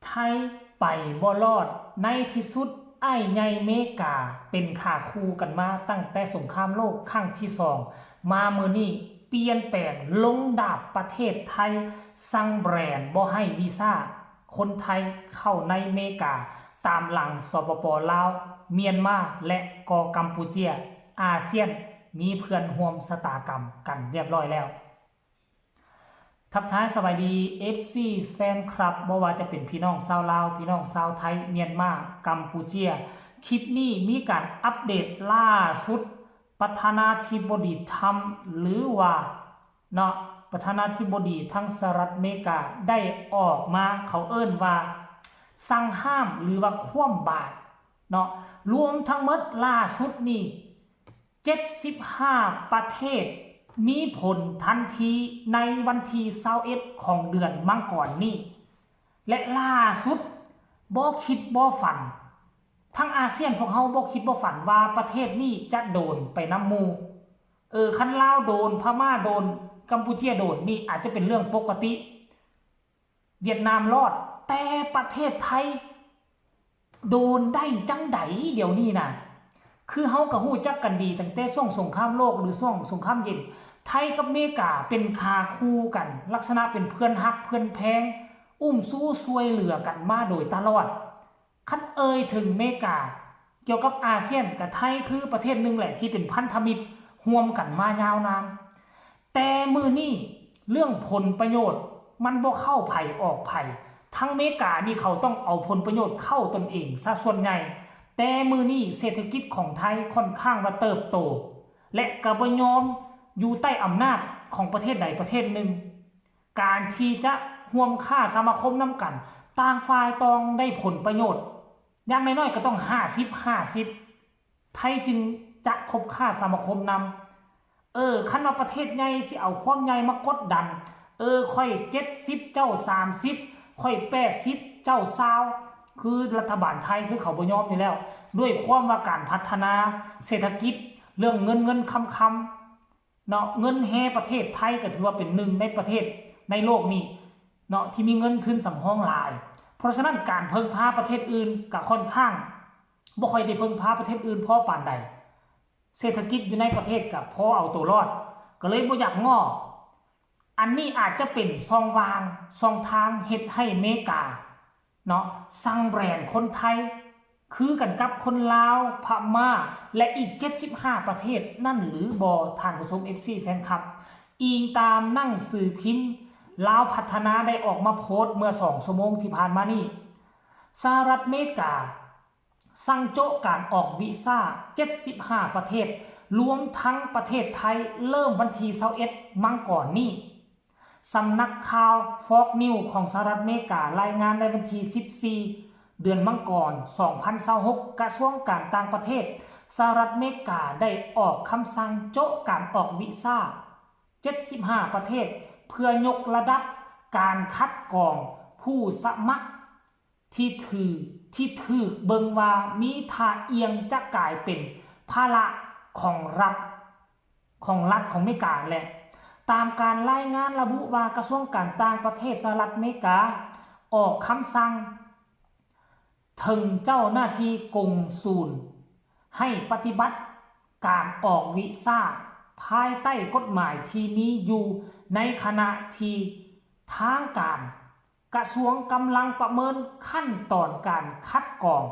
ไทยไปบ่รอดในที่สุดไอ้ใหญ่เมกาเป็นขาคู่กันมาตั้งแต่สงครามโลกครั้งที่สองมามื้อนี้เปลี่ยนแปลงลงดาบประเทศไทยสั่งแบรนด์บ่ให้วีซ่าคนไทยเข้าในเมกาตามหลังสปป.ลาวเมียนมาและก็กัมพูเชียอาเซียนมีเพื่อนร่วมชะตากรรมกันเรียบร้อยแล้วทักทายสวัสดี FC แฟนคลับบ่ว่าจะเป็นพี่น้องชาวลาวพี่น้องชาวไทยเมียนมากัมพูเชียคลิปนี้มีการอัปเดตล่าสุดประธานาธิบดีทรัมป์หรือว่าเนาะประธานาธิบดีทั้งสหรัฐอเมริกาได้ออกมาเขาเอิ้นว่าสั่งห้ามหรือว่าคว่ำบาตรเนาะรวมทั้งหมดล่าสุดนี่75ประเทศมีผลทันทีในวันที่21ของเดือนมังกรนี้และล่าสุดบ่คิดบ่ฝันทั้งอาเซียนพวกเฮาบ่คิดบ่ฝันว่าประเทศนี้จะโดนไปนำหมู่คันลาวโดนพม่าโดนกัมพูเชียโดนนี่อาจจะเป็นเรื่องปกติเวียดนามรอดแต่ประเทศไทยโดนได้จังไดเดี๋ยวนี้นะคือเฮาก็ฮู้จักกันดีตั้งแต่ช่วงสงครามโลกหรือช่วงสงครามเย็นไทยกับอเมริกาเป็นคาคู่กันลักษณะเป็นเพื่อนฮักเพื่อนแพงอุ้มสู้ซวยเหลือกันมาโดยตลอดคันถึงอเมริกาเกี่ยวกับอาเซียนกับไทยคือประเทศหนึ่งแหละที่เป็นพันธมิตรร่วมกันมายาวนานแต่มือนี้เรื่องผลประโยชน์มันบ่เข้าไผออกไผทั้งอเมริกานี่เขาต้องเอาผลประโยชน์เข้าตนเองซะส่วนใหญ่แต่มือนี้เศรษฐกิจของไทยค่อนข้างว่าเติบโตและก็บ่ยอมอยู่ใต้อำนาจของประเทศใดประเทศหนึ่งการที่จะร่วมค่าสมาคมน้ำกันต่างฝ่ายต้องได้ผลประโยชน์อย่างน้อยๆก็ต้อง50-50ไทยจึงจะคบค่าสมาคมนำคันว่าประเทศใหญ่สิเอาความใหญ่มากดดันค่อย70เจ้า30ค่อย80เจ้า20คือรัฐบาลไทยคือเขาบ่ยอมอยู่แล้วด้วยความว่าการพัฒนาเศรษฐกิจเรื่องเงินคำเนาะเงินแห่ประเทศไทยก็ถือว่าเป็นหนึ่งในประเทศในโลกนี้เนาะที่มีเงินทุนสำรองหลายเพราะฉะนั้นการพึ่งพาประเทศอื่นก็ค่อนข้างบ่ค่อยได้พึ่งพาประเทศอื่นพอปานใดเศรษฐกิจอยู่ในประเทศก็พอเอาตัวรอดก็เลยบ่อยากง้ออันนี้อาจจะเป็นช่องว่างช่องทางเฮ็ดให้อเมริกาเนาะสั่งแบรนด์คนไทยคือกันกับคนลาวพม่าและอีก75ประเทศนั่นหรือบอท่านผู้ชม FC แฟนคลับอิงตามหนังสือพิมพ์ลาวพัฒนาได้ออกมาโพสต์เมื่อ2ชั่วโมงที่ผ่านมานี้สหรัฐอเมริกาสั่งโจะการออกวีซ่า75ประเทศรวมทั้งประเทศไทยเริ่มวันที่21มังกรนี้สำนักข่าว Fox News ของสหรัฐอเมริการายงานในวันที่14เดือนมังกร2026กระทรวงการต่างประเทศสหรัฐอเมริกาได้ออกคำสั่งโจะการออกวีซ่า75ประเทศเพื่อยกระดับการคัดกรองผู้สมัครที่ถือเบิงว่ามีท่าเอียงจะกลายเป็นภาระของรัฐของอเมริกาแหละตามการรายงานระบุว่ากระทรวงการต่างประเทศสหรัฐอเมริกาออกคำสั่งถึงเจ้าหน้าที่กงสุลให้ปฏิบัติการออกวีซ่าภายใต้กฎหมายที่มีอยู่ในขณะที่ทางการกระทรวงกำลังประเมินขั้นตอนการคัดกรอง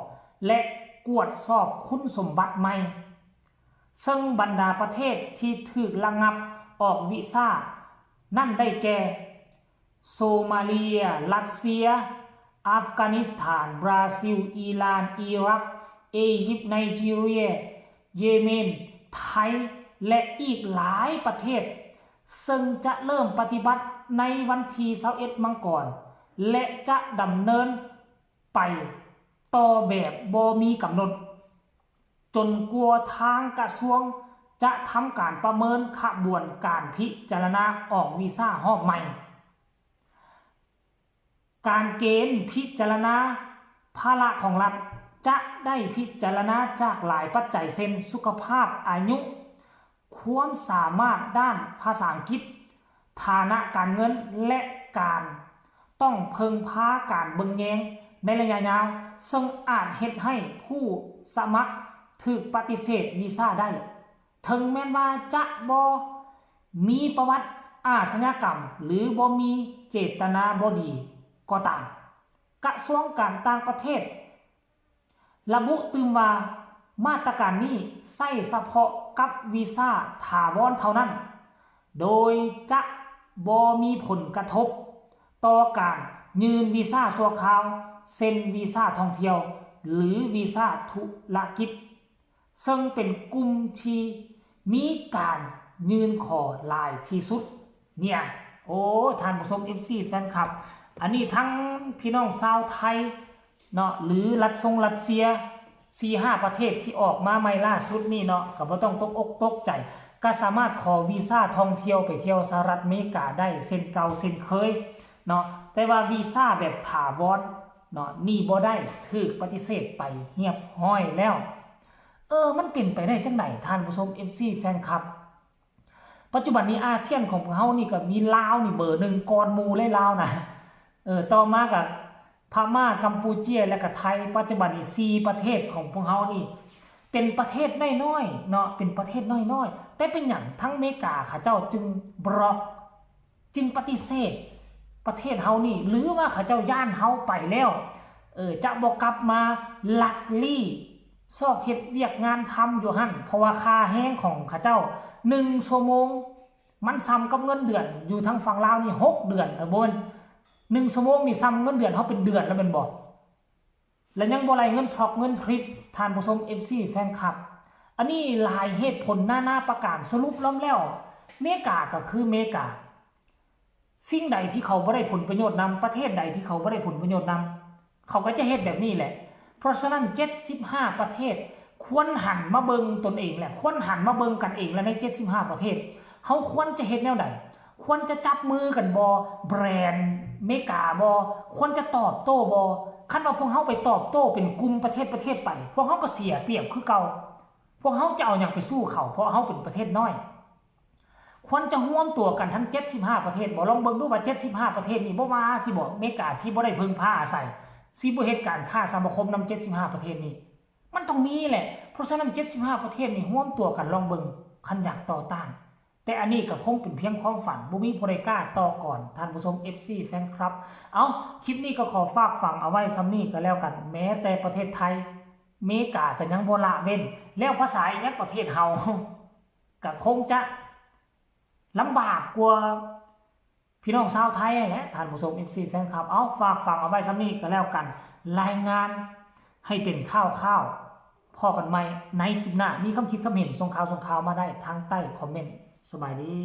และตรวจสอบคุณสมบัติใหม่ซึ่งบรรดาประเทศที่ถูกระงับออกวีซ่านั่นได้แก่โซมาเลียรัสเซียอัฟกานิสถานบราซิลอิหร่านอิรักอียิปต์ไนจีเรียเยเมนไทยและอีกหลายประเทศซึ่งจะเริ่มปฏิบัติในวันที่21มังกรและจะดำเนินไปต่อแบบบ่มีกำหนดจนกว่าทางกระทรวงจะทำการประเมินขบวนการพิจารณาออกวีซ่ารอบใหม่การเกณฑ์พิจารณาภาระของรัฐจะได้พิจารณาจากหลายปัจจัยเช่นสุขภาพอายุความสามารถด้านภาษาอังกฤษฐานะการเงินและการต้องเพิ่งพาการเบิ่งแยง ในระยะยาวซึ่งอาจเฮ็ดให้ผู้สมัครถูกปฏิเสธวีซ่าได้ถึงแม้ว่าจะบ่มีประวัติอาชญากรรมหรือบ่มีเจตนาบ่ดีก็ตามกระทรวงการต่างประเทศระบุตืมว่ามาตรการนี้ใช้เฉพาะกับวีซ่าถาวรเท่านั้นโดยจะบ่มีผลกระทบต่อการยืนวีซ่าชั่วคราวเซ็นวีซ่าท่องเที่ยวหรือวีซ่าธุรกิจซึ่งเป็นกลุ่มที่มีการยืนขอหลายที่สุดเนี่ยโอ้ท่านผู้ชม FC แฟนคลับอันนี้ทั้งพี่น้องชาวไทยเนาะหรือรัสเซีย 4-5 ประเทศที่ออกมาใหม่ล่าสุดนี่เนาะก็บ่ต้องตกอกตกใจก็สามารถขอวีซ่าท่องเที่ยวไปเที่ยวสหรัฐอเมริกาได้เส้นเก่าเส้นเคยเนาะแต่ว่าวีซ่าแบบถาวรเนาะนี่บ่ได้ถูกปฏิเสธไปเรียบร้อยแล้วมันเป็นไปได้จังได๋ท่านผู้ชม FC แฟนคลับปัจจุบันนี้อาเซียนของพวกเฮานี่ก็มีลาวนี่เบอร์1ก่อนหมู่เลยลาวนะต่อมาก็พม่ากัมพูชาและก็ไทยปัจจุบันนี้4ประเทศของพวกเฮานี่เป็นประเทศน้อยๆเนาะเป็นประเทศน้อยๆแต่เป็นหยังทั้งอเมริกาเขาเจ้าจึงบล็อกจึงปฏิเสธประเทศเฮานี่หรือว่าเขาเจ้าย่านเฮาไปแล้วจะบ่กลับมาลักลี่ซอกเฮ็ดเวียกงานทำอยู่หั่นเพราะว่าค่าแรงของเขาเจ้า1ชั่วโมงมันซ้ำกับเงินเดือนอยู่ทางฝั่งลาวนี่6เดือนบ่1ชั่วโมงนี่ซ้ำเงินเดือนเฮาเป็นเดือนแล้วแม่นบ่และยังบ่ไล่เงินช็อคเงินทริปท่านผู้ชม FC แฟนคลับอันนี้หลายเหตุผลนานาประการสรุปแล้วอเมริกาก็คืออเมริกาสิ่งใดที่เขาบ่ได้ผลประโยชน์นำประเทศใดที่เขาบ่ได้ผลประโยชน์นำเขาก็จะเฮ็ดแบบนี้แหละเพราะฉะนั้น75ประเทศควรหันมาเบิ่งตนเองแหละควรหันมาเบิ่งกันเองแล้วใน75ประเทศเฮาควรจะเฮ็ดแนวใดควรจะจับมือกันบ่แบรนด์อเมริกาบ่ควรจะตอบโต้บ่คันว่าพวกเฮาไปตอบโต้เป็นกลุ่มประเทศไปพวกเฮาก็เสียเปรียบคือเก่าพวกเฮาจะเอาหยังไปสู้เขาเพราะเฮาเป็นประเทศน้อยควรจะร่วมตัวกันทั้ง75ประเทศบ่ลองเบิ่งดูว่า75ประเทศนี่บ่ว่าสิบ่อเมริกาที่บ่ได้พึ่งพาอาศัยสิบ่เฮ็ดการค้าสมาคมนำ75ประเทศนี้มันต้องมีแหละเพราะฉะนั้น75ประเทศนี่ร่วมตัวกันลองเบิ่งคันอยากต่อต้านแต่อันนี้ก็คงเป็นเพียงความฝันบ่มีผู้ใดกล้าต่อก่อนท่านผู้ชม FC แฟนคลับคลิปนี้ก็ขอฝากฝังเอาไว้ซ้ำนี้ก็แล้วกันแม้แต่ประเทศไทยอเมริกาก็ยังบ่ละเว้นแล้วภาษาอีกประเทศเฮาก็คงจะลำบากกว่าพี่น้องชาวไทยแหละท่านผู้ชม FC แฟนคลับฝากฝังเอาไว้ซ้ำนี้ก็แล้วกันรายงานให้เป็นข้าวพอกันใหม่ในคลิปหน้ามีคำคิดคำเห็นส่งข่าวมาได้ทางใต้คอมเมนต์สบายดี